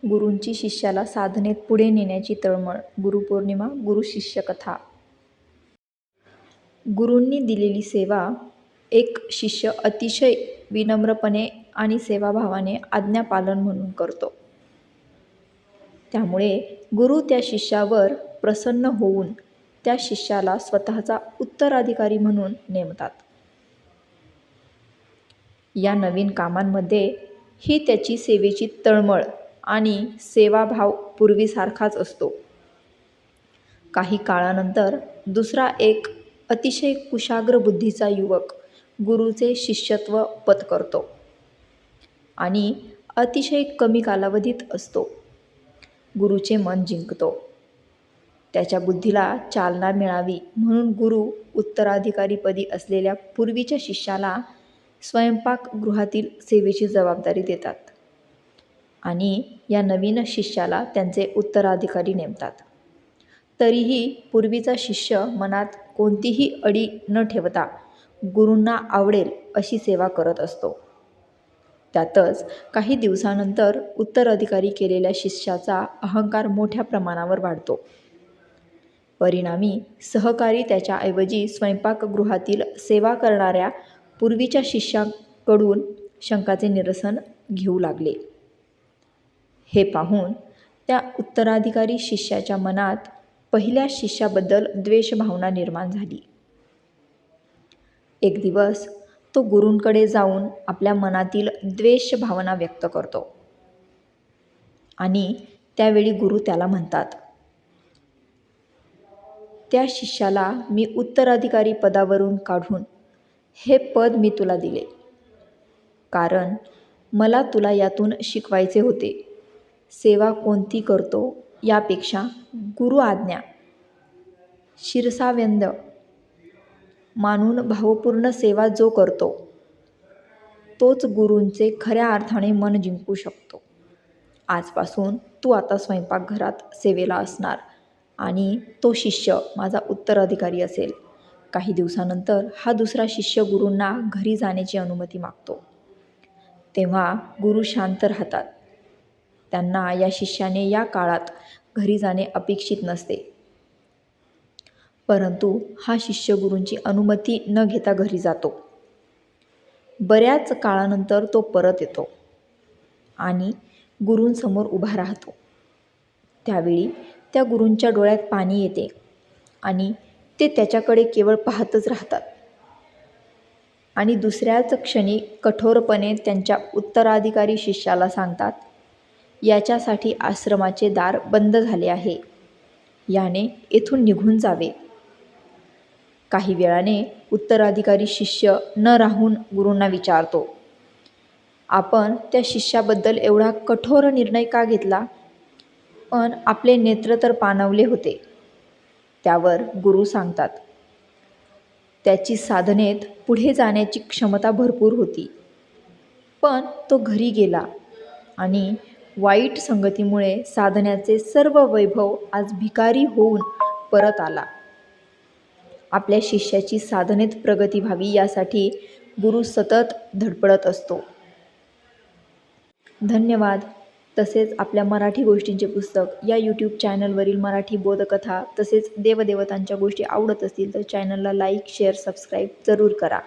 गुरूंची शिष्याला साधनेत पुढे नेण्याची तळमळ. गुरुपौर्णिमा, गुरुशिष्य कथा. गुरूंनी दिलेली सेवा एक शिष्य अतिशय विनम्रपणे आणि सेवाभावाने आज्ञापालन म्हणून करतो. त्यामुळे गुरु त्या शिष्यावर प्रसन्न होऊन त्या शिष्याला स्वतःचा उत्तराधिकारी म्हणून नेमतात. या नवीन कामांमध्ये ही त्याची सेवेची तळमळ आणि सेवाभाव पूर्वीसारखाच असतो. काही काळानंतर दुसरा एक अतिशय कुशाग्र बुद्धीचा युवक गुरुचे शिष्यत्व पत्करतो आणि अतिशय कमी कालावधीत असतो. गुरुचे मन जिंकतो. त्याच्या बुद्धीला चालना मिळावी म्हणून गुरु उत्तराधिकारीपदी असलेल्या पूर्वीच्या शिष्याला स्वयंपाकगृहातील सेवेची जबाबदारी देतात आणि या नवीन शिष्याला त्यांचे उत्तराधिकारी नेमतात. तरीही पूर्वीचा शिष्य मनात कोणतीही अडी न ठेवता गुरूंना आवडेल अशी सेवा करत असतो. त्यातच काही दिवसानंतर उत्तराधिकारी केलेल्या शिष्याचा अहंकार मोठ्या प्रमाणावर वाढतो. परिणामी सहकारी त्याच्याऐवजी स्वयंपाकगृहातील सेवा करणाऱ्या पूर्वीच्या शिष्याकडून शंकाचे निरसन घेऊ लागले. हे पाहून त्या उत्तराधिकारी शिष्याच्या मनात पहिल्या शिष्याबद्दल द्वेषभावना निर्माण झाली. एक दिवस तो गुरूंकडे जाऊन आपल्या मनातील द्वेषभावना व्यक्त करतो आणि त्यावेळी गुरु त्याला म्हणतात, त्या शिष्याला मी उत्तराधिकारी पदावरून काढून हे पद मी तुला दिले, कारण मला तुला यातून शिकवायचे होते. सेवा कोणती करतो यापेक्षा गुरु आज्ञा शिरसावंद मानून भावपूर्ण सेवा जो करतो तोच गुरूंचे खऱ्या अर्थाने मन जिंकू शकतो. आजपासून तू आता स्वयंपाकघरात सेवेला असणार आणि तो शिष्य माझा उत्तराधिकारी असेल. काही दिवसानंतर हा दुसरा शिष्य गुरूंना घरी जाण्याची अनुमती मागतो. तेव्हा गुरु शांत राहतात. त्यांना या शिष्याने या काळात घरी जाणे अपेक्षित नसते. परंतु हा शिष्य गुरूंची अनुमती न घेता घरी जातो. बऱ्याच काळानंतर तो परत येतो आणि गुरूंसमोर उभा राहतो. त्यावेळी त्या गुरूंच्या डोळ्यात पाणी येते आणि ते त्याच्याकडे केवळ पाहतच राहतात आणि दुसऱ्याच क्षणी कठोरपणे त्यांच्या उत्तराधिकारी शिष्याला सांगतात, याच्यासाठी आश्रमाचे दार बंद झाले आहे. याने येथून निघून जावे. काही वेळाने उत्तराधिकारी शिष्य न राहून गुरूंना विचारतो, आपण त्या शिष्याबद्दल एवढा कठोर निर्णय का घेतला? पण आपले नेत्र तर पाणावले होते. त्यावर गुरु सांगतात, त्याची साधनेत पुढे जाण्याची क्षमता भरपूर होती, पण तो घरी गेला आणि वाईट संगतीमुळे साधण्याचे सर्व वैभव आज भिकारी होऊन परत आला. आपल्या शिष्याची साधनेत प्रगती व्हावी यासाठी गुरु सतत धडपडत असतो. धन्यवाद. तसेच आपल्या मराठी गोष्टींचे पुस्तक या यूट्यूब चॅनलवरील मराठी बोधकथा तसेच देवदेवतांच्या गोष्टी आवडत असतील तर चॅनलला लाईक, शेअर, सबस्क्राईब जरूर करा.